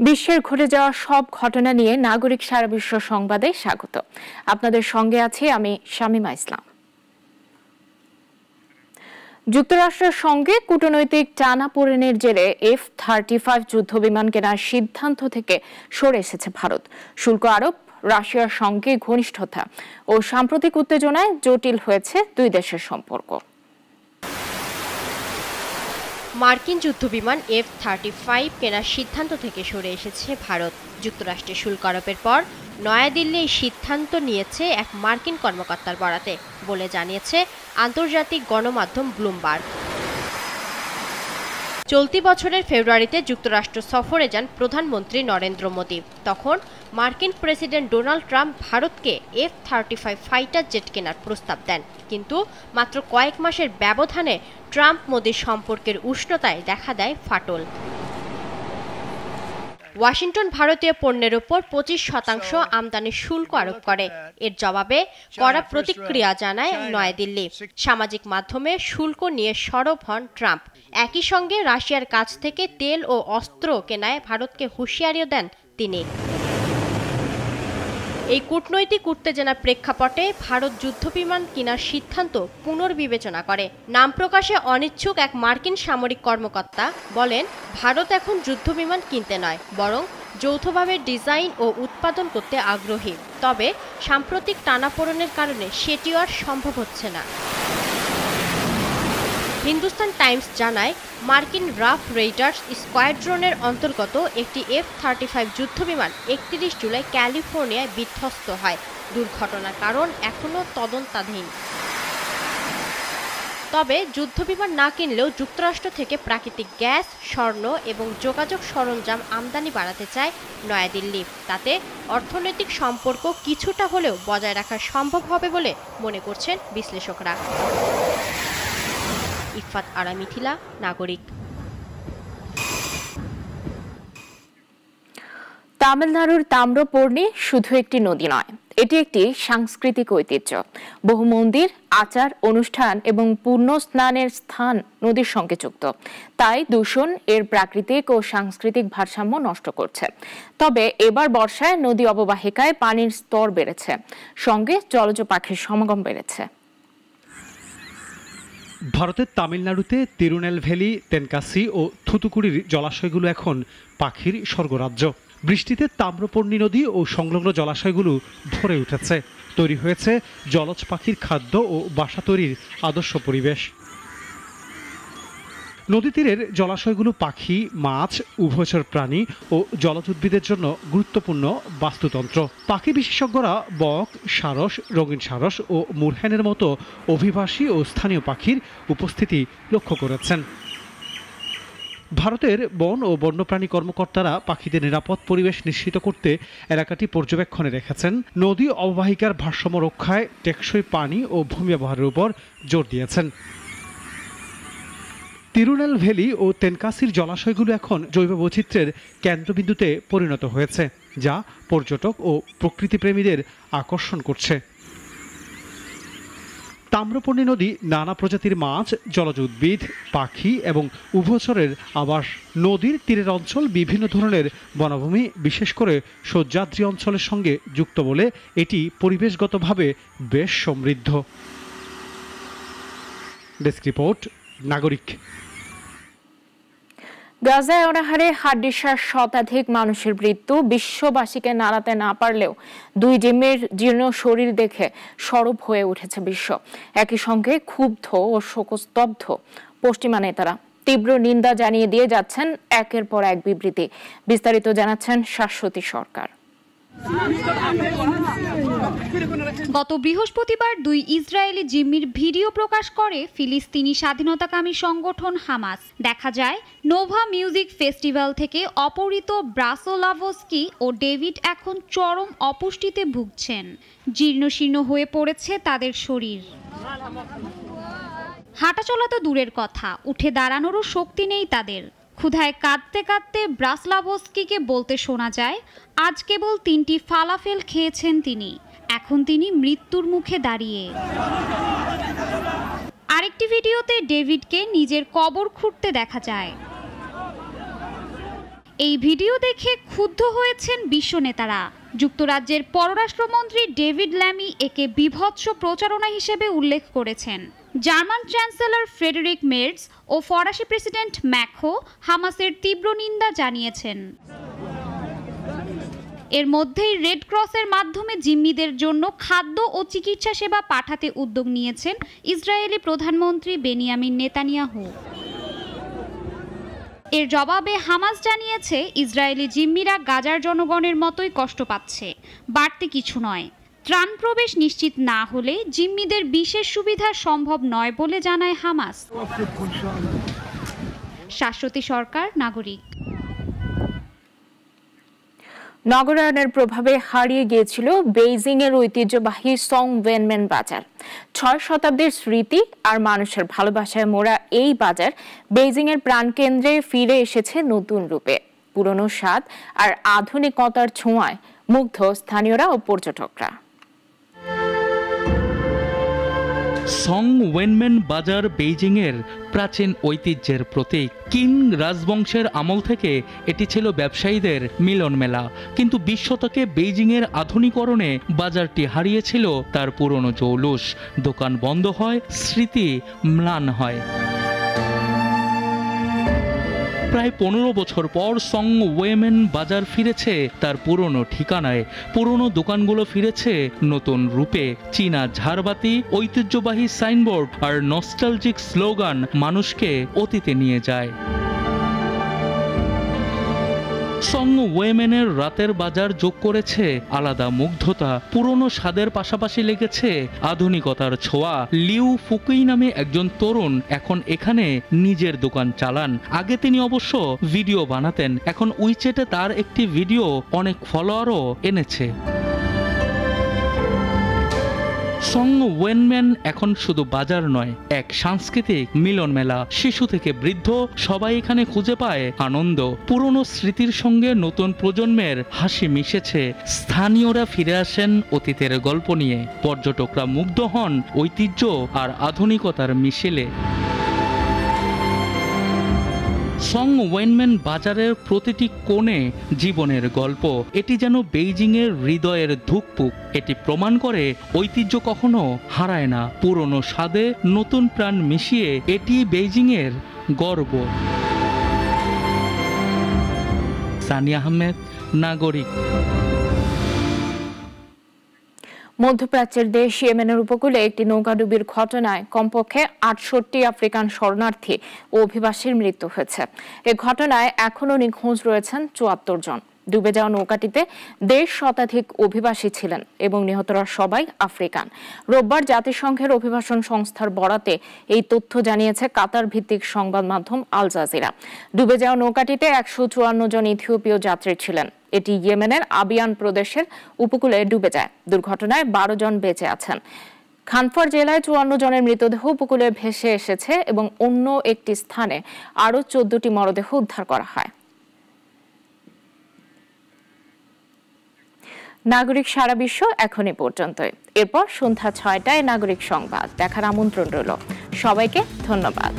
বিশ্বের ঘটে যাওয়া সব ঘটনা নিয়ে নাগরিক সারা বিশ্ব সংবাদে স্বাগত। আপনাদের সঙ্গে আছি আমি শামিমা ইসলাম। যুক্তরাষ্ট্রের সঙ্গে কূটনৈতিক টানাপোড়েনের জেরে F-35 যুদ্ধবিমান কেনার সিদ্ধান্ত থেকে সরে এসেছে ভারত। শুল্ক আরোপ, রাশিয়ার সঙ্গে ঘনিষ্ঠতা ও সাম্প্রতিক উত্তেজনায় জটিল হয়েছে দুই দেশের সম্পর্ক। মার্কিন যুদ্ধবিমান F-35 কেনার সিদ্ধান্ত থেকে সরে এসেছে ভারত। যুক্তরাষ্ট্রের শুল্ক আরোপের পর নয়াদিল্লি এই সিদ্ধান্ত নিয়েছে এক মার্কিন কর্মকর্তার বরাতে বলে জানিয়েছে আন্তর্জাতিক গণমাধ্যম ব্লুমবার্গ। চলতি বছরের ফেব্রুয়ারিতে যুক্তরাষ্ট্র সফরে যান প্রধানমন্ত্রী নরেন্দ্র মোদী। তখন মার্কিন প্রেসিডেন্ট ডোনাল্ড ট্রাম্প ভারতকে F-35 ফাইটার জেট কেনার প্রস্তাব দেন, কিন্তু মাত্র কয়েক মাসের ব্যবধানে ট্রাম্প মোদীর সম্পর্কের উষ্ণতায় দেখা দেয় ফাটল। ওয়াশিংটন ভারতীয় পণ্যের ওপর 25% আমদানি শুল্ক আরোপ করে। এর জবাবে কড়া প্রতিক্রিয়া জানায় নয়াদিল্লি। সামাজিক মাধ্যমে শুল্ক নিয়ে সরব হন ট্রাম্প। একই সঙ্গে রাশিয়ার কাছ থেকে তেল ও অস্ত্র কেনায় ভারতকে হুঁশিয়ারিও দেন তিনি। এই কূটনৈতিক উত্তেজনার প্রেক্ষাপটে ভারত যুদ্ধবিমান কেনার সিদ্ধান্ত পুনর্বিবেচনা করে। নাম প্রকাশে অনিচ্ছুক এক মার্কিন সামরিক কর্মকর্তা বলেন, ভারত এখন যুদ্ধবিমান কিনতে নয়, বরং যৌথভাবে ডিজাইন ও উৎপাদন করতে আগ্রহী। তবে সাম্প্রতিক টানাপোড়েনের কারণে সেটিও আর সম্ভব হচ্ছে না। হিন্দুস্তান টাইমস জানায়, মার্কিন রাফ রেইডার্স স্কোয়াড্রনের অন্তর্গত একটি F-35 যুদ্ধবিমান 31 জুলাই ক্যালিফোর্নিয়ায় বিধ্বস্ত হয়। দুর্ঘটনার কারণ এখনও তদন্তাধীন। তবে যুদ্ধবিমান না কিনলেও যুক্তরাষ্ট্র থেকে প্রাকৃতিক গ্যাস, স্বর্ণ এবং যোগাযোগ সরঞ্জাম আমদানি বাড়াতে চায় নয়াদিল্লি। তাতে অর্থনৈতিক সম্পর্ক কিছুটা হলেও বজায় রাখা সম্ভব হবে বলে মনে করছেন বিশ্লেষকরা। ইফাত আরা মিথিলা, নাগরিক। তামিলনাড়ুর তাম্রপর্ণী শুধু একটি নদী নয়, এটি একটি সাংস্কৃতিক ঐতিহ্য। বহু মন্দির, আচার অনুষ্ঠান এবং পুণ্য স্নানের স্থান নদীর সঙ্গে যুক্ত। তাই দূষণ এর প্রাকৃতিক ও সাংস্কৃতিক ভারসাম্য নষ্ট করছে। তবে এবার বর্ষায় নদী অববাহিকায় পানির স্তর বেড়েছে, সঙ্গে জলজ পাখির সমাগম বেড়েছে। ভারতের তামিলনাড়ুতে তিরুনেলভেলি, তেনকাসি ও থুতুকুড়ির জলাশয়গুলো এখন পাখির স্বর্গরাজ্য। বৃষ্টিতে তাম্রপর্ণী নদী ও সংলগ্ন জলাশয়গুলো ভরে উঠেছে। তৈরি হয়েছে জলজ পাখির খাদ্য ও বাসা তৈরির আদর্শ পরিবেশ। নদী তীরের জলাশয়গুলো পাখি, মাছ, উভচর প্রাণী ও জলজ উদ্ভিদের জন্য গুরুত্বপূর্ণ বাস্তুতন্ত্র। পাখি বিশেষজ্ঞরা বক, সারস, রঙিন সারস ও মুরহেনের মতো অভিবাসী ও স্থানীয় পাখির উপস্থিতি লক্ষ্য করেছেন। ভারতের বন ও বন্যপ্রাণী কর্মকর্তারা পাখিদের নিরাপদ পরিবেশ নিশ্চিত করতে এলাকাটি পর্যবেক্ষণে রেখেছেন। নদী অববাহিকার ভারসাম্য রক্ষায় টেকসই পানি ও ভূমি ব্যবহারের উপর জোর দিয়েছেন। তিরুনেলভেলি ও তেনকাসির জলাশয়গুলো এখন জৈব বৈচিত্র্যের কেন্দ্রবিন্দুতে পরিণত হয়েছে, যা পর্যটক ও প্রকৃতিপ্রেমীদের আকর্ষণ করছে। তাম্রপর্ণী নদী নানা প্রজাতির মাছ, জলজ উদ্ভিদ, পাখি এবং উভচরের আবাস। নদীর তীরের অঞ্চল বিভিন্ন ধরনের বনভূমি, বিশেষ করে সহ্যাদ্রি অঞ্চলের সঙ্গে যুক্ত বলে এটি পরিবেশগতভাবে বেশ সমৃদ্ধ। ডেস্ক রিপোর্ট, নাগরিক। গাজায় অনাহারে হাড্ডিসার শতাধিক মানুষের মৃত্যু বিশ্ববাসীকে নাড়াতে না পারলেও দুই জিম্মির জীর্ণ শরীর দেখে সরব হয়ে উঠেছে বিশ্ব। একই সঙ্গে ক্ষুব্ধ ও শোকস্তব্ধ পশ্চিমা নেতারা তীব্র নিন্দা জানিয়ে দিয়ে যাচ্ছেন একের পর এক বিবৃতি। বিস্তারিত জানাচ্ছেন শাশ্বতী সরকার। গত বৃহস্পতিবার দুই ইসরায়েলি জিম্মির ভিডিও প্রকাশ করে ফিলিস্তিনি স্বাধীনতাকামী সংগঠন হামাস। দেখা যায় নোভা মিউজিক ফেস্টিভ্যাল থেকে অপহৃত ব্রাসোলাভস্কি ও ডেভিড এখন চরম অপুষ্টিতে ভুগছেন। জীর্ণশীর্ণ হয়ে পড়েছে তাদের শরীর। হাঁটাচলা তো দূরের কথা, উঠে দাঁড়ানোরও শক্তি নেই তাদের। ক্ষুধায় কাঁদতে কাঁদতে ব্রাসলাভস্কিকে বলতে শোনা যায়, আজ কেবল 3টি ফালাফেল খেয়েছেন তিনি। এখন তিনি মৃত্যুর মুখে দাঁড়িয়ে। আরেকটি ভিডিওতে ডেভিডকে নিজের কবর খুঁড়তে দেখা যায়। এই ভিডিও দেখে ক্ষুব্ধ হয়েছেন বিশ্ব নেতারা। যুক্তরাজ্যের পররাষ্ট্রমন্ত্রী ডেভিড ল্যামি একে বিভৎস প্রচারণা হিসেবে উল্লেখ করেছেন। জার্মান চ্যান্সেলর ফ্রেডেরিক মের্জ ও ফরাসি প্রেসিডেন্ট ম্যাক্রো হামাসের তীব্র নিন্দা জানিয়েছেন। এর মধ্যেই রেড ক্রসের মাধ্যমে জিম্মিদের জন্য খাদ্য ও চিকিৎসা সেবা পাঠাতে উদ্যোগ নিয়েছেন ইসরায়েলি প্রধানমন্ত্রী বেনিয়ামিন নেতানিয়াহু। এর জবাবে হামাস জানিয়েছে ইসরায়েলি জিম্মিরা গাজার জনগণের মতোই কষ্ট পাচ্ছে, বাড়তি কিছু নয়। ত্রাণ প্রবেশ নিশ্চিত না হলে জিম্মিদের বিশেষ সুবিধা সম্ভব নয় বলে জানায় হামাস। শাশ্বতী সরকার, নাগরিক। নগরায়নের প্রভাবে হারিয়ে গিয়েছিল বেইজিং এর ঐতিহ্যবাহী সং ওয়েনমেন বাজার। 6 শতাব্দীর স্মৃতি আর মানুষের ভালোবাসায় মোড়া এই বাজার বেইজিং এর প্রাণকেন্দ্রে ফিরে এসেছে নতুন রূপে। পুরনো স্বাদ আর আধুনিকতার ছোঁয়ায় মুগ্ধ স্থানীয়রা ও পর্যটকরা। সং ওয়েনমেন বাজার বেইজিংয়ের প্রাচীন ঐতিহ্যের প্রতীক। কিং রাজবংশের আমল থেকে এটি ছিল ব্যবসায়ীদের মিলন মেলা, কিন্তু 20 শতকে বেইজিংয়ের আধুনিকরণে বাজারটি হারিয়েছিল তার পুরনো জৌলুস। দোকান বন্ধ হয়, স্মৃতি ম্লান হয়। প্রায় 15 বছর পর সং ওয়েমেন বাজার ফিরেছে তার পুরনো ঠিকানায়। পুরনো দোকানগুলো ফিরেছে নতুন রূপে। চীনা ঝাড়বাতি, ঐতিহ্যবাহী সাইনবোর্ড আর নস্টালজিক স্লোগান মানুষকে অতীতে নিয়ে যায়। সং ওয়েমেনের রাতের বাজার যোগ করেছে আলাদা মুগ্ধতা। পুরনো স্বাদের পাশাপাশি লেগেছে আধুনিকতার ছোঁয়া। লিউ ফুকুই নামে একজন তরুণ এখন এখানে নিজের দোকান চালান। আগে তিনি অবশ্য ভিডিও বানাতেন, এখন উইচ্যাটে তার একটি ভিডিও অনেক ফলোয়ারও এনেছে। সং ওয়েনমেন এখন শুধু বাজার নয়, এক সাংস্কৃতিক মিলন মেলা। শিশু থেকে বৃদ্ধ সবাই এখানে খুঁজে পায় আনন্দ। পুরনো স্মৃতির সঙ্গে নতুন প্রজন্মের হাসি মিশেছে। স্থানীয়রা ফিরে আসেন অতীতের গল্প নিয়ে। পর্যটকরা মুগ্ধ হন ঐতিহ্য আর আধুনিকতার মিশেলে। সং ওয়েনমেন বাজারের প্রতিটি কোণে জীবনের গল্প। এটি যেন বেইজিংয়ের হৃদয়ের ধুকপুক। এটি প্রমাণ করে ঐতিহ্য কখনো হারায় না। পুরনো স্বাদে নতুন প্রাণ মিশিয়ে এটি বেইজিংয়ের গর্ব। সানি আহমেদ, নাগরিক। মধ্যপ্রাচ্যের দেশ ইয়েমেনের উপকূলে একটি নৌকাডুবির ঘটনায় কমপক্ষে 68 আফ্রিকান শরণার্থী ও অভিবাসীর মৃত্যু হয়েছে। এ ঘটনায় এখনও নিখোঁজ রয়েছেন 74 জন। ডুবে যাওয়া নৌকাটিতে 1.5 শতাধিক অভিবাসী ছিলেন এবং নিহতরা সবাই আফ্রিকান। রোববার জাতিসংঘের অভিবাসন সংস্থার বরাতে এই তথ্য জানিয়েছে কাতার ভিত্তিক সংবাদ মাধ্যম আল জাজিরা। ডুবে যাওয়া নৌকাটিতে 154 জন ইথিওপীয় যাত্রী ছিলেন। এটি ইয়েমেনের আবিয়ান প্রদেশের উপকূলে ডুবে যায়। দুর্ঘটনায় 12 জন বেঁচে আছেন। খানফার জেলায় 54 জনের মৃতদেহ উপকূলে ভেসে এসেছে এবং অন্য একটি স্থানে আরও 14টি মরদেহ উদ্ধার করা হয়। নাগরিক সারা বিশ্ব এখনই পর্যন্তই। এরপর সন্ধ্যা 6টায় নাগরিক সংবাদ দেখার আমন্ত্রণ রইল। সবাইকে ধন্যবাদ।